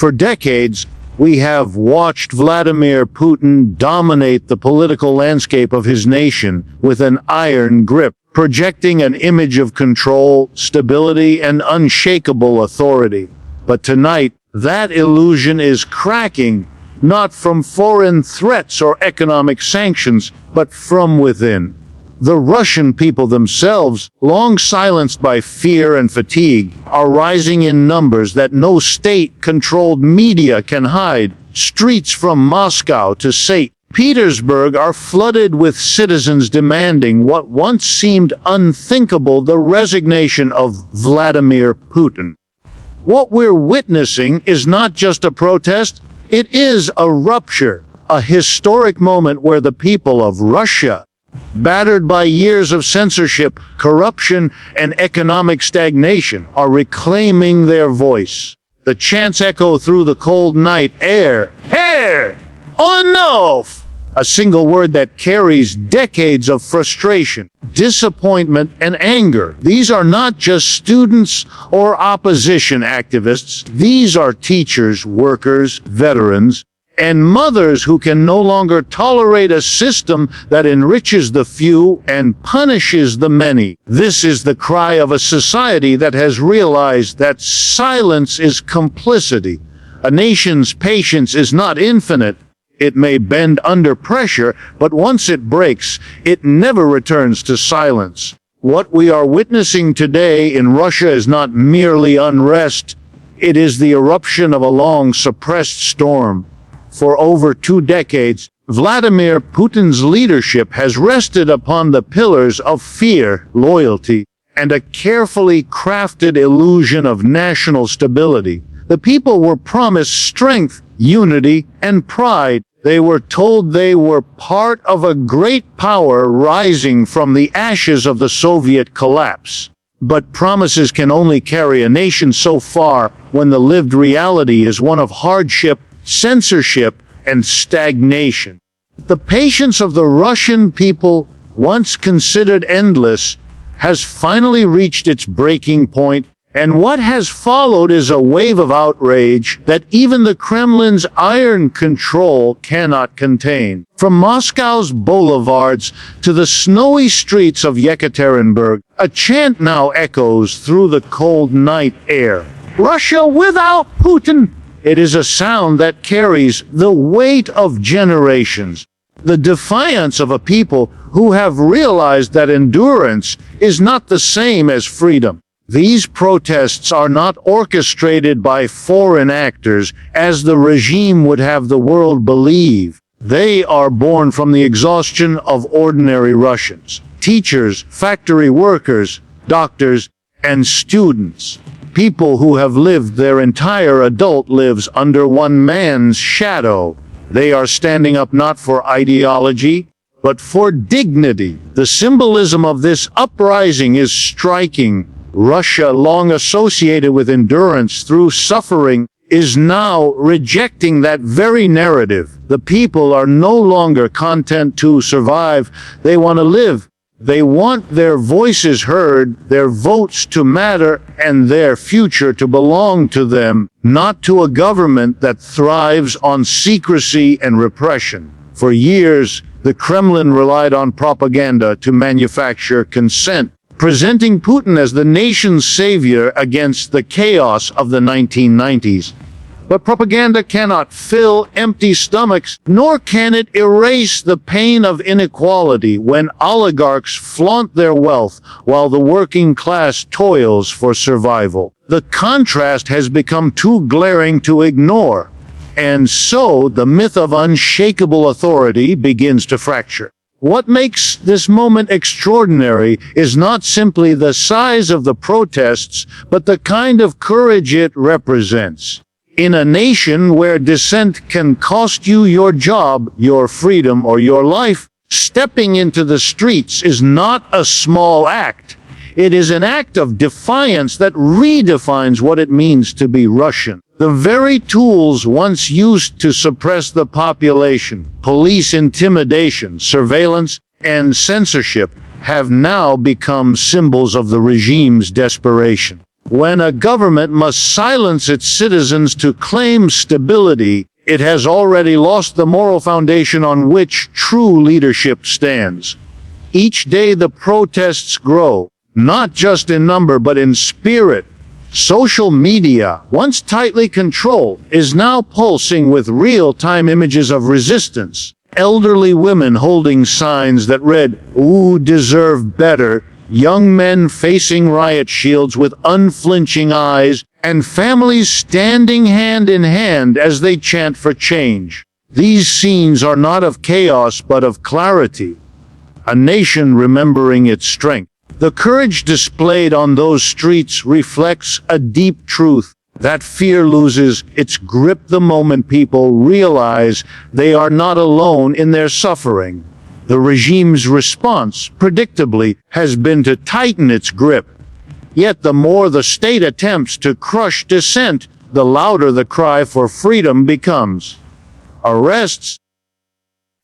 For decades, we have watched Vladimir Putin dominate the political landscape of his nation with an iron grip, projecting an image of control, stability, and unshakable authority. But tonight, that illusion is cracking, not from foreign threats or economic sanctions, but from within. The Russian people themselves, long silenced by fear and fatigue, are rising in numbers that no state-controlled media can hide. Streets from Moscow to St. Petersburg are flooded with citizens demanding what once seemed unthinkable: the resignation of Vladimir Putin. What we're witnessing is not just a protest, it is a rupture, a historic moment where the people of Russia, battered by years of censorship, corruption, and economic stagnation, are reclaiming their voice. The chants echo through the cold night air. Enough! A single word that carries decades of frustration, disappointment, and anger. These are not just students or opposition activists. These are teachers, workers, veterans, and mothers who can no longer tolerate a system that enriches the few and punishes the many. This is the cry of a society that has realized that silence is complicity. A nation's patience is not infinite. It may bend under pressure, but once it breaks, it never returns to silence. What we are witnessing today in Russia is not merely unrest. It is the eruption of a long suppressed storm. For over 2 decades, Vladimir Putin's leadership has rested upon the pillars of fear, loyalty, and a carefully crafted illusion of national stability. The people were promised strength, unity, and pride. They were told they were part of a great power rising from the ashes of the Soviet collapse. But promises can only carry a nation so far when the lived reality is one of hardship, censorship, and stagnation. The patience of the Russian people, once considered endless, has finally reached its breaking point, and what has followed is a wave of outrage that even the Kremlin's iron control cannot contain. From Moscow's boulevards to the snowy streets of Yekaterinburg, a chant now echoes through the cold night air. Russia without Putin! It is a sound that carries the weight of generations, the defiance of a people who have realized that endurance is not the same as freedom. These protests are not orchestrated by foreign actors, as the regime would have the world believe. They are born from the exhaustion of ordinary Russians, teachers, factory workers, doctors, and students. People who have lived their entire adult lives under one man's shadow. They are standing up not for ideology, but for dignity. The symbolism of this uprising is striking. Russia, long associated with endurance through suffering, is now rejecting that very narrative. The people are no longer content to survive. They want to live. They want their voices heard, their votes to matter, and their future to belong to them, not to a government that thrives on secrecy and repression. For years, the Kremlin relied on propaganda to manufacture consent, presenting Putin as the nation's savior against the chaos of the 1990s. But propaganda cannot fill empty stomachs, nor can it erase the pain of inequality when oligarchs flaunt their wealth while the working class toils for survival. The contrast has become too glaring to ignore, and so the myth of unshakable authority begins to fracture. What makes this moment extraordinary is not simply the size of the protests, but the kind of courage it represents. In a nation where dissent can cost you your job, your freedom, or your life, stepping into the streets is not a small act. It is an act of defiance that redefines what it means to be Russian. The very tools once used to suppress the population, police intimidation, surveillance, and censorship, have now become symbols of the regime's desperation. When a government must silence its citizens to claim stability, it has already lost the moral foundation on which true leadership stands. Each day the protests grow, not just in number but in spirit. Social media, once tightly controlled, is now pulsing with real-time images of resistance. Elderly women holding signs that read, "We deserve better," young men facing riot shields with unflinching eyes, and families standing hand in hand as they chant for change. These scenes are not of chaos but of clarity. A nation remembering its strength. The courage displayed on those streets reflects a deep truth, that fear loses its grip the moment people realize they are not alone in their suffering. The regime's response, predictably, has been to tighten its grip. Yet the more the state attempts to crush dissent, the louder the cry for freedom becomes. Arrests,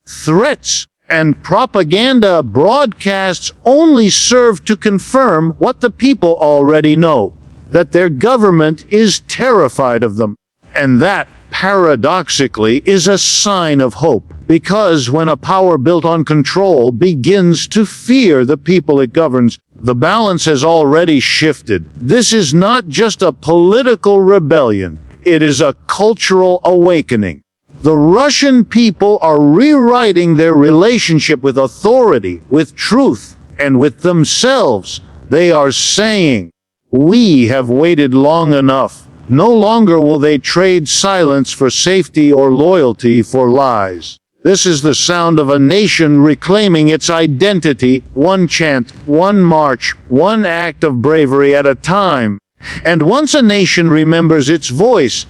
threats, and propaganda broadcasts only serve to confirm what the people already know, that their government is terrified of them. And that, paradoxically, is a sign of hope, because when a power built on control begins to fear the people it governs, the balance has already shifted. This is not just a political rebellion, it is a cultural awakening. The Russian people are rewriting their relationship with authority, with truth, and with themselves. They are saying, "We have waited long enough." No longer will they trade silence for safety or loyalty for lies. This is the sound of a nation reclaiming its identity, one chant, one march, one act of bravery at a time. And once a nation remembers its voice,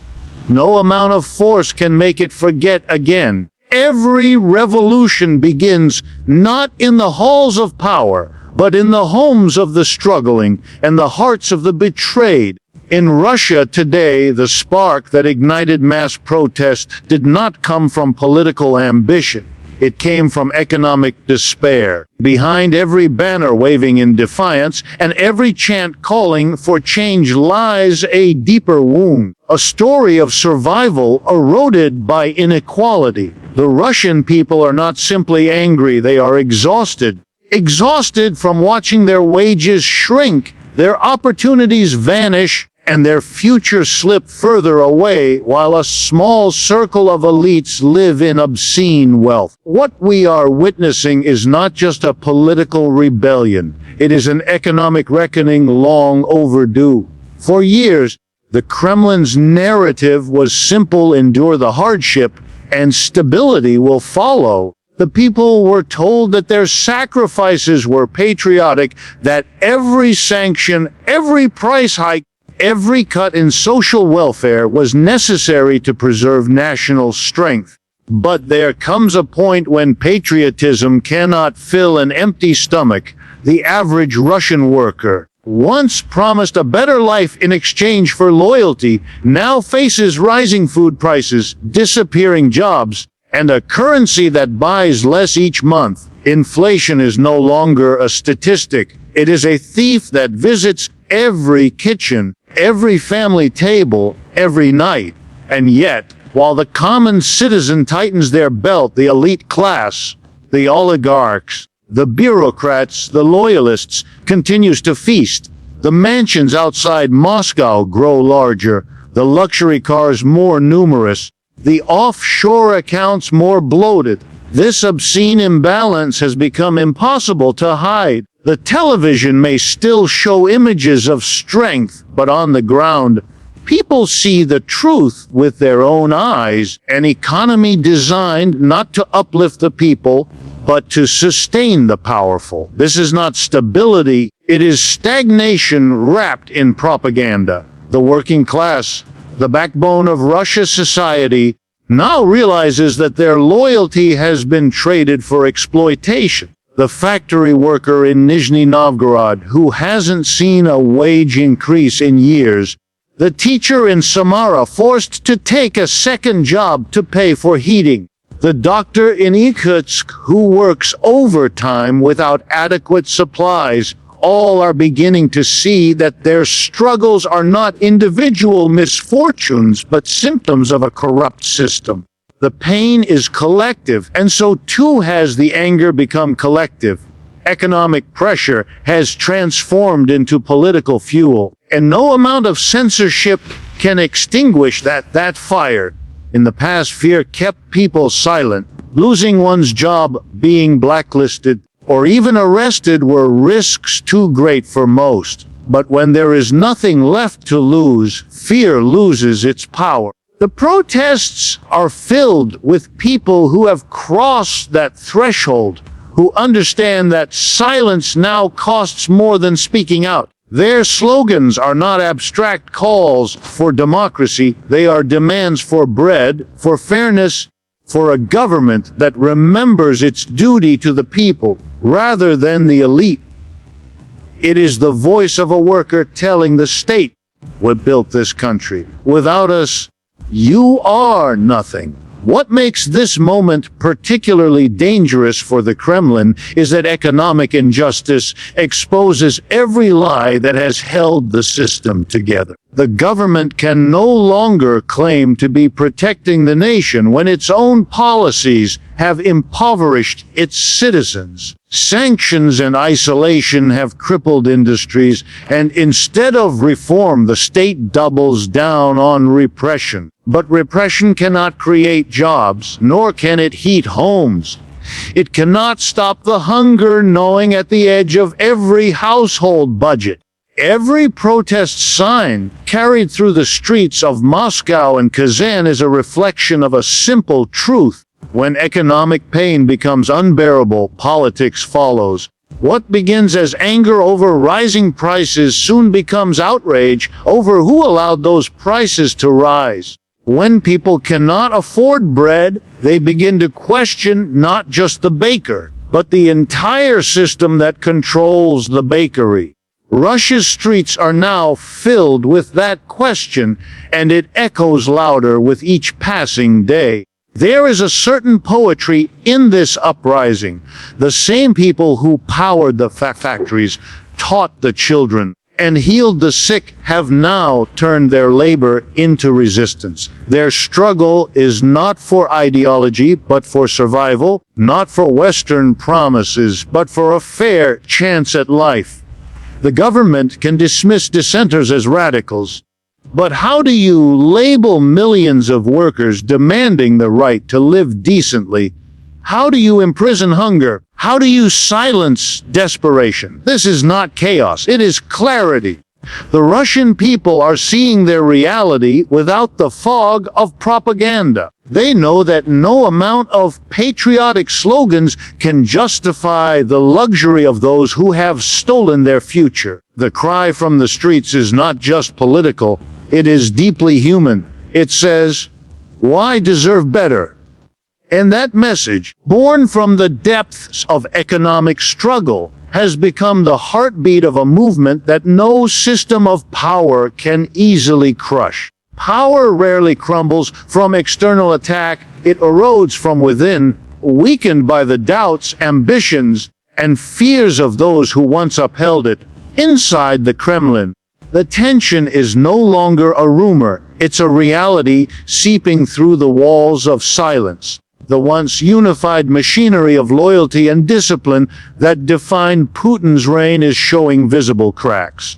no amount of force can make it forget again. Every revolution begins not in the halls of power, but in the homes of the struggling and the hearts of the betrayed. In Russia today, the spark that ignited mass protest did not come from political ambition. It came from economic despair. Behind every banner waving in defiance and every chant calling for change lies a deeper wound, a story of survival eroded by inequality. The Russian people are not simply angry, they are exhausted. Exhausted from watching their wages shrink, their opportunities vanish, and their future slip further away while a small circle of elites live in obscene wealth. What we are witnessing is not just a political rebellion. It is an economic reckoning long overdue. For years, the Kremlin's narrative was simple: endure the hardship, and stability will follow. The people were told that their sacrifices were patriotic, that every sanction, every price hike, every cut in social welfare was necessary to preserve national strength. But there comes a point when patriotism cannot fill an empty stomach. The average Russian worker, once promised a better life in exchange for loyalty, now faces rising food prices, disappearing jobs, and a currency that buys less each month. Inflation is no longer a statistic. It is a thief that visits every kitchen, every family table, every night. And yet, while the common citizen tightens their belt, the elite class, the oligarchs, the bureaucrats, the loyalists, continues to feast. The mansions outside Moscow grow larger, the luxury cars more numerous, the offshore accounts more bloated. This obscene imbalance has become impossible to hide. The television may still show images of strength, but on the ground, people see the truth with their own eyes. An economy designed not to uplift the people, but to sustain the powerful. This is not stability, it is stagnation wrapped in propaganda. The working class, the backbone of Russia's society, now realizes that their loyalty has been traded for exploitation. The factory worker in Nizhny Novgorod who hasn't seen a wage increase in years, the teacher in Samara forced to take a second job to pay for heating, the doctor in Irkutsk who works overtime without adequate supplies, All are beginning to see that their struggles are not individual misfortunes, but symptoms of a corrupt system. The pain is collective, and so too has the anger become collective. Economic pressure has transformed into political fuel, and no amount of censorship can extinguish that fire. In the past, fear kept people silent. Losing one's job, being blacklisted, or even arrested were risks too great for most. But when there is nothing left to lose, fear loses its power. The protests are filled with people who have crossed that threshold, who understand that silence now costs more than speaking out. Their slogans are not abstract calls for democracy. They are demands for bread, for fairness, for a government that remembers its duty to the people rather than the elite. It is the voice of a worker telling the state, "We built this country. Without us, you are nothing." What makes this moment particularly dangerous for the Kremlin is that economic injustice exposes every lie that has held the system together. The government can no longer claim to be protecting the nation when its own policies have impoverished its citizens. Sanctions and isolation have crippled industries, and instead of reform, the state doubles down on repression. But repression cannot create jobs, nor can it heat homes. It cannot stop the hunger gnawing at the edge of every household budget. Every protest sign carried through the streets of Moscow and Kazan is a reflection of a simple truth. When economic pain becomes unbearable, politics follows. What begins as anger over rising prices soon becomes outrage over who allowed those prices to rise. When people cannot afford bread, they begin to question not just the baker, but the entire system that controls the bakery. Russia's streets are now filled with that question, and it echoes louder with each passing day. There is a certain poetry in this uprising. The same people who powered the factories, taught the children, and healed the sick have now turned their labor into resistance. Their struggle is not for ideology, but for survival, not for Western promises, but for a fair chance at life. The government can dismiss dissenters as radicals. But how do you label millions of workers demanding the right to live decently? How do you imprison hunger? How do you silence desperation? This is not chaos, it is clarity. The Russian people are seeing their reality without the fog of propaganda. They know that no amount of patriotic slogans can justify the luxury of those who have stolen their future. The cry from the streets is not just political, it is deeply human. It says, "Why deserve better?" And that message, born from the depths of economic struggle, has become the heartbeat of a movement that no system of power can easily crush. Power rarely crumbles from external attack, it erodes from within, weakened by the doubts, ambitions, and fears of those who once upheld it. Inside the Kremlin, the tension is no longer a rumor, it's a reality seeping through the walls of silence. The once unified machinery of loyalty and discipline that defined Putin's reign is showing visible cracks.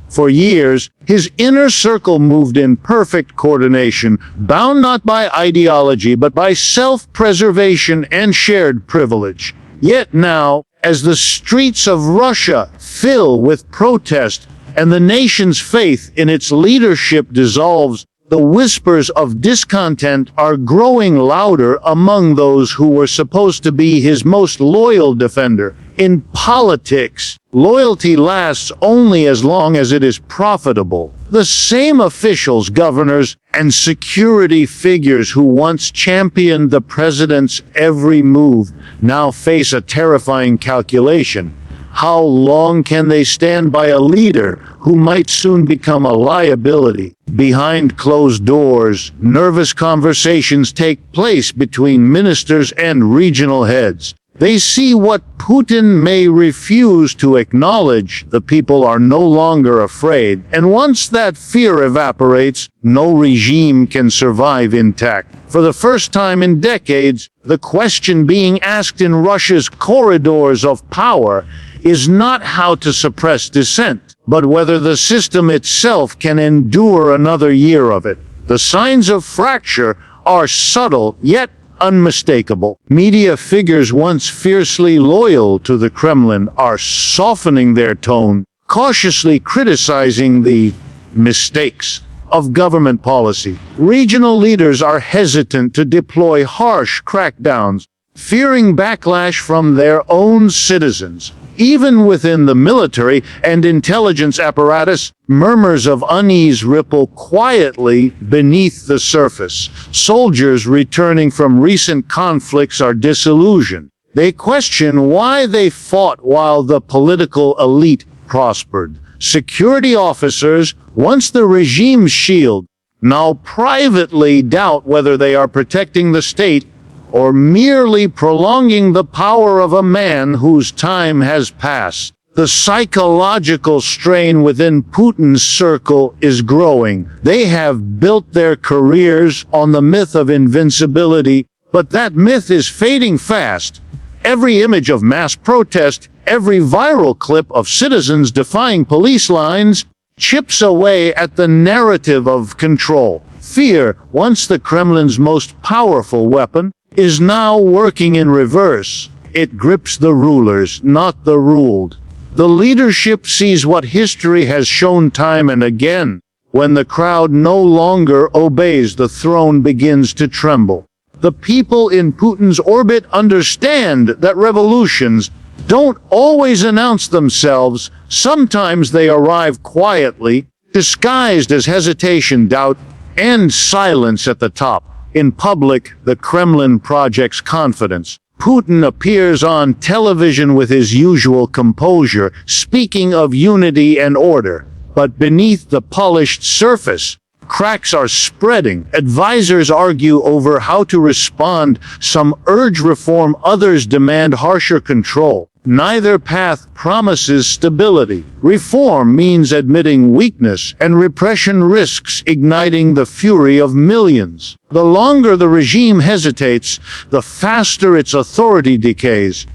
For years, his inner circle moved in perfect coordination, bound not by ideology but by self-preservation and shared privilege. Yet now, as the streets of Russia fill with protest and the nation's faith in its leadership dissolves, the whispers of discontent are growing louder among those who were supposed to be his most loyal defender. In politics, loyalty lasts only as long as it is profitable. The same officials, governors, and security figures who once championed the president's every move now face a terrifying calculation. How long can they stand by a leader who might soon become a liability? Behind closed doors, nervous conversations take place between ministers and regional heads. They see what Putin may refuse to acknowledge. The people are no longer afraid, and once that fear evaporates, no regime can survive intact. For the first time in decades, the question being asked in Russia's corridors of power is not how to suppress dissent, but whether the system itself can endure another year of it. The signs of fracture are subtle, yet unmistakable. Media figures once fiercely loyal to the Kremlin are softening their tone, cautiously criticizing the mistakes of government policy. Regional leaders are hesitant to deploy harsh crackdowns, fearing backlash from their own citizens. Even within the military and intelligence apparatus, murmurs of unease ripple quietly beneath the surface. Soldiers returning from recent conflicts are disillusioned. They question why they fought while the political elite prospered. Security officers, once the regime's shield, now privately doubt whether they are protecting the state or merely prolonging the power of a man whose time has passed. The psychological strain within Putin's circle is growing. They have built their careers on the myth of invincibility, but that myth is fading fast. Every image of mass protest, every viral clip of citizens defying police lines, chips away at the narrative of control. Fear, once the Kremlin's most powerful weapon, is now working in reverse. It grips the rulers, not the ruled. The leadership sees what history has shown time and again. When the crowd no longer obeys, the throne begins to tremble. The people in Putin's orbit understand that revolutions don't always announce themselves. Sometimes they arrive quietly, disguised as hesitation, doubt, and silence at the top. In public, the Kremlin projects confidence. Putin appears on television with his usual composure, speaking of unity and order. But beneath the polished surface, cracks are spreading. Advisors argue over how to respond. Some urge reform, others demand harsher control. Neither path promises stability. Reform means admitting weakness, and repression risks igniting the fury of millions. The longer the regime hesitates, the faster its authority decays.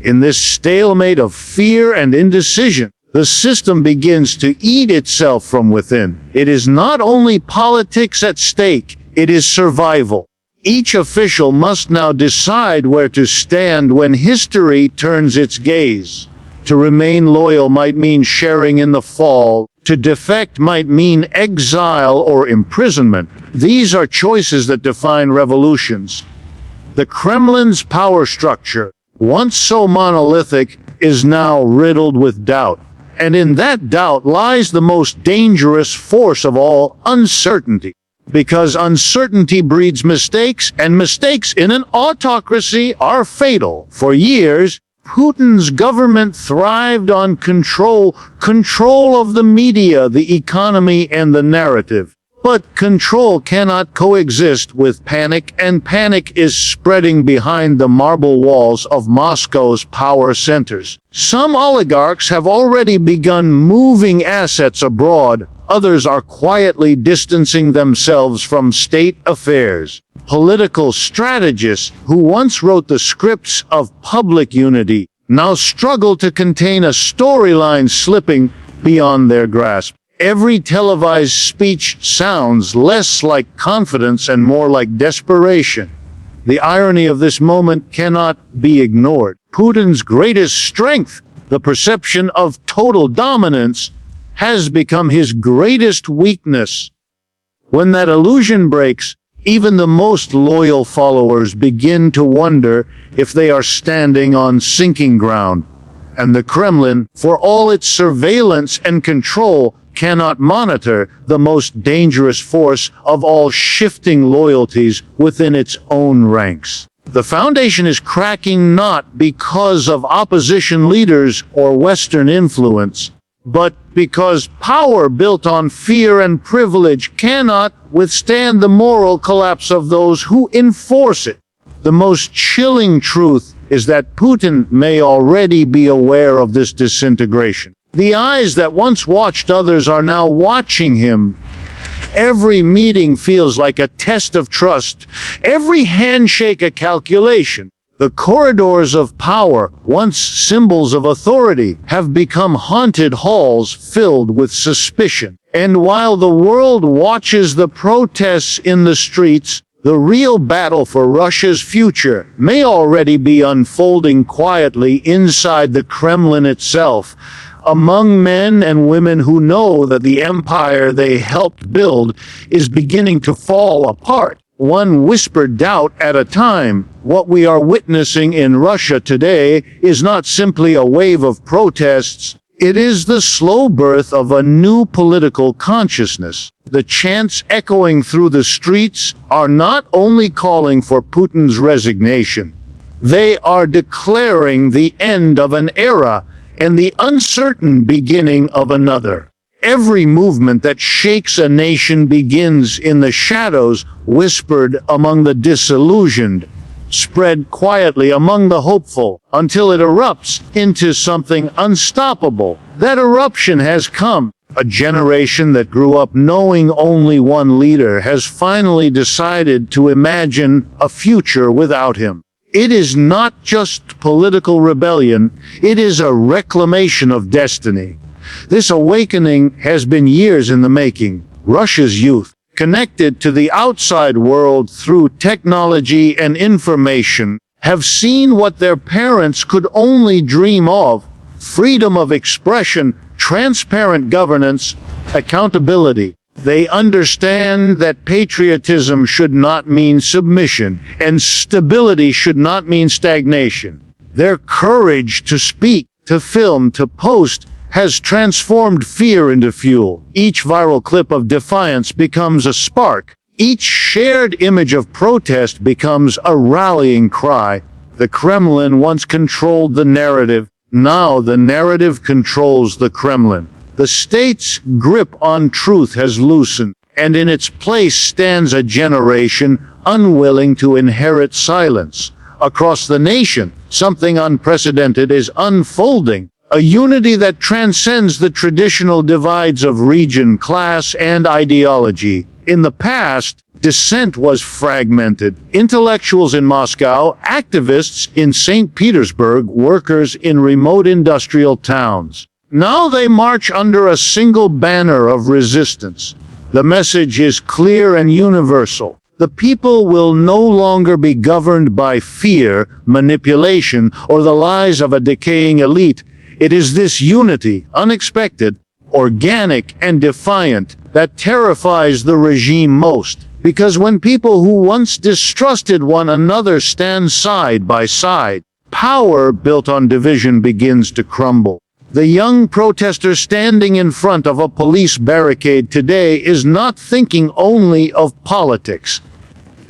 In this stalemate of fear and indecision, the system begins to eat itself from within. It is not only politics at stake, it is survival. Each official must now decide where to stand when history turns its gaze. To remain loyal might mean sharing in the fall. To defect might mean exile or imprisonment. These are choices that define revolutions. The Kremlin's power structure, once so monolithic, is now riddled with doubt. And in that doubt lies the most dangerous force of all, uncertainty. Because uncertainty breeds mistakes, and mistakes in an autocracy are fatal. For years, Putin's government thrived on control of the media, the economy, and the narrative. But control cannot coexist with panic, and panic is spreading behind the marble walls of Moscow's power centers. Some oligarchs have already begun moving assets abroad. Others are quietly distancing themselves from state affairs. Political strategists who once wrote the scripts of public unity now struggle to contain a storyline slipping beyond their grasp. Every televised speech sounds less like confidence and more like desperation. The irony of this moment cannot be ignored. Putin's greatest strength, the perception of total dominance, has become his greatest weakness. When that illusion breaks, even the most loyal followers begin to wonder if they are standing on sinking ground. And the Kremlin, for all its surveillance and control, cannot monitor the most dangerous force of all, shifting loyalties within its own ranks. The foundation is cracking not because of opposition leaders or Western influence, but because power built on fear and privilege cannot withstand the moral collapse of those who enforce it. The most chilling truth is that Putin may already be aware of this disintegration. The eyes that once watched others are now watching him. Every meeting feels like a test of trust, every handshake a calculation. The corridors of power, once symbols of authority, have become haunted halls filled with suspicion. And while the world watches the protests in the streets, the real battle for Russia's future may already be unfolding quietly inside the Kremlin itself, among men and women who know that the empire they helped build is beginning to fall apart, one whispered doubt at a time. What we are witnessing in Russia today is not simply a wave of protests. It is the slow birth of a new political consciousness. The chants echoing through the streets are not only calling for Putin's resignation, they are declaring the end of an era and the uncertain beginning of another. Every movement that shakes a nation begins in the shadows, whispered among the disillusioned, spread quietly among the hopeful, until it erupts into something unstoppable. That eruption has come. A generation that grew up knowing only one leader has finally decided to imagine a future without him. It is not just political rebellion, it is a reclamation of destiny. This awakening has been years in the making. Russia's youth, connected to the outside world through technology and information, have seen what their parents could only dream of: freedom of expression, transparent governance, accountability. They understand that patriotism should not mean submission, and stability should not mean stagnation. Their courage to speak, to film, to post has transformed fear into fuel. Each viral clip of defiance becomes a spark. Each shared image of protest becomes a rallying cry. The Kremlin once controlled the narrative. Now the narrative controls the Kremlin. The state's grip on truth has loosened, and in its place stands a generation unwilling to inherit silence. Across the nation, something unprecedented is unfolding. A unity that transcends the traditional divides of region, class, and ideology. In the past, dissent was fragmented. Intellectuals in Moscow, activists in St. Petersburg, workers in remote industrial towns. Now they march under a single banner of resistance. The message is clear and universal. The people will no longer be governed by fear, manipulation, or the lies of a decaying elite. It is this unity, unexpected, organic, and defiant, that terrifies the regime most. Because when people who once distrusted one another stand side by side, power built on division begins to crumble. The young protester standing in front of a police barricade today is not thinking only of politics.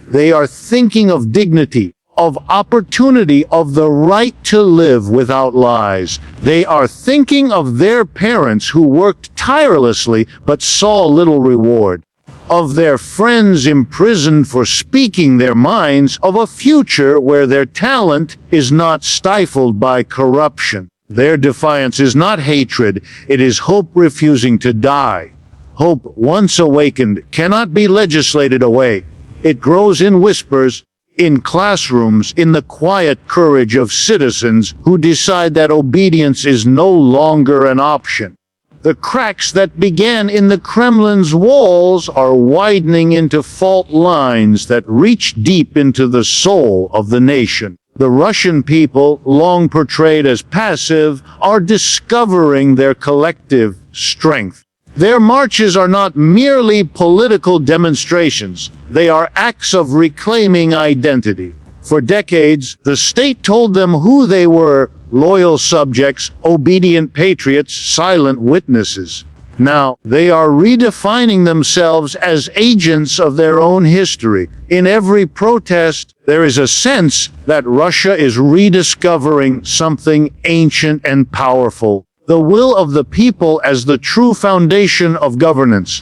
They are thinking of dignity, of opportunity, of the right to live without lies. They are thinking of their parents who worked tirelessly but saw little reward, of their friends imprisoned for speaking their minds, of a future where their talent is not stifled by corruption. Their defiance is not hatred, it is hope refusing to die. Hope, once awakened, cannot be legislated away. It grows in whispers, in classrooms, in the quiet courage of citizens who decide that obedience is no longer an option. The cracks that began in the Kremlin's walls are widening into fault lines that reach deep into the soul of the nation. The Russian people, long portrayed as passive, are discovering their collective strength. Their marches are not merely political demonstrations. They are acts of reclaiming identity. For decades, the state told them who they were: loyal subjects, obedient patriots, silent witnesses. Now, they are redefining themselves as agents of their own history. In every protest, there is a sense that Russia is rediscovering something ancient and powerful: the will of the people as the true foundation of governance.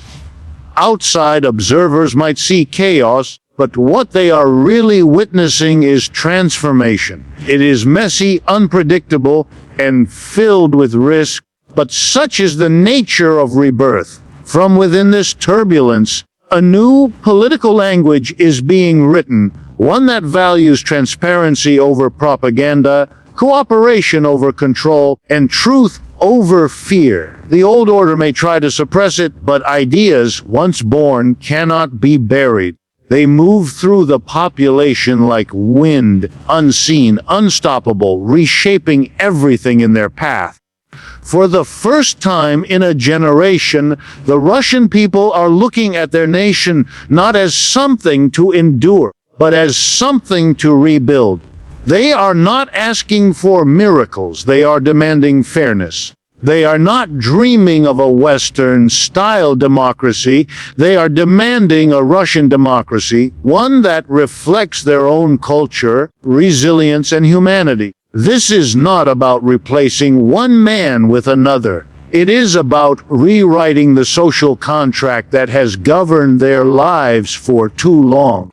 Outside observers might see chaos, But what they are really witnessing is transformation. It is messy, unpredictable, and filled with risk, but such is the nature of rebirth. From within this turbulence, a new political language is being written, one that values transparency over propaganda, cooperation over control, and truth over fear. The old order may try to suppress it, but ideas, once born, cannot be buried. They move through the population like wind, unseen, unstoppable, reshaping everything in their path. For the first time in a generation, the Russian people are looking at their nation not as something to endure, but as something to rebuild. They are not asking for miracles, they are demanding fairness. They are not dreaming of a Western-style democracy, they are demanding a Russian democracy, one that reflects their own culture, resilience, and humanity. This is not about replacing one man with another. It is about rewriting the social contract that has governed their lives for too long.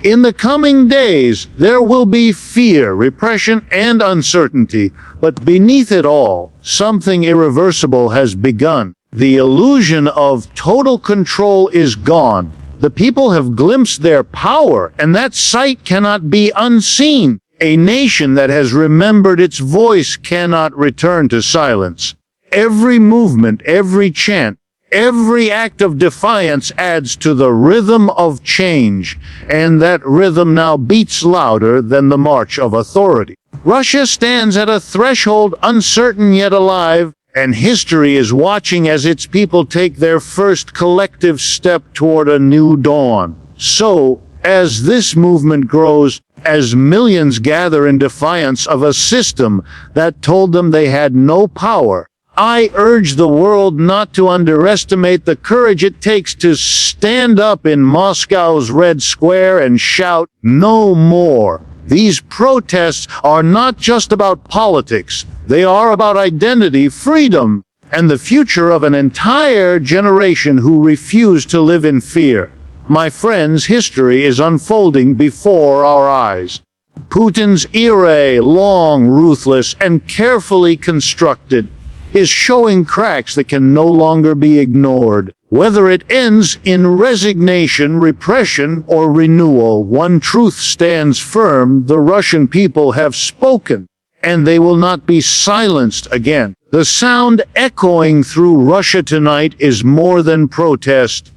In the coming days, there will be fear, repression, and uncertainty, but beneath it all, something irreversible has begun. The illusion of total control is gone. The people have glimpsed their power, and that sight cannot be unseen. A nation that has remembered its voice cannot return to silence. Every movement, every chant, every act of defiance adds to the rhythm of change, and that rhythm now beats louder than the march of authority. Russia stands at a threshold, uncertain yet alive, and history is watching as its people take their first collective step toward a new dawn. So, as this movement grows, as millions gather in defiance of a system that told them they had no power, I urge the world not to underestimate the courage it takes to stand up in Moscow's Red Square and shout, "No more." These protests are not just about politics. They are about identity, freedom, and the future of an entire generation who refuse to live in fear. My friends, history is unfolding before our eyes. Putin's era, long, ruthless, and carefully constructed, is showing cracks that can no longer be ignored. Whether it ends in resignation, repression, or renewal, one truth stands firm: the Russian people have spoken, and they will not be silenced again. The sound echoing through Russia tonight is more than protest.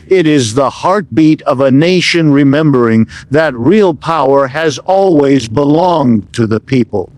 It is the heartbeat of a nation remembering that real power has always belonged to the people.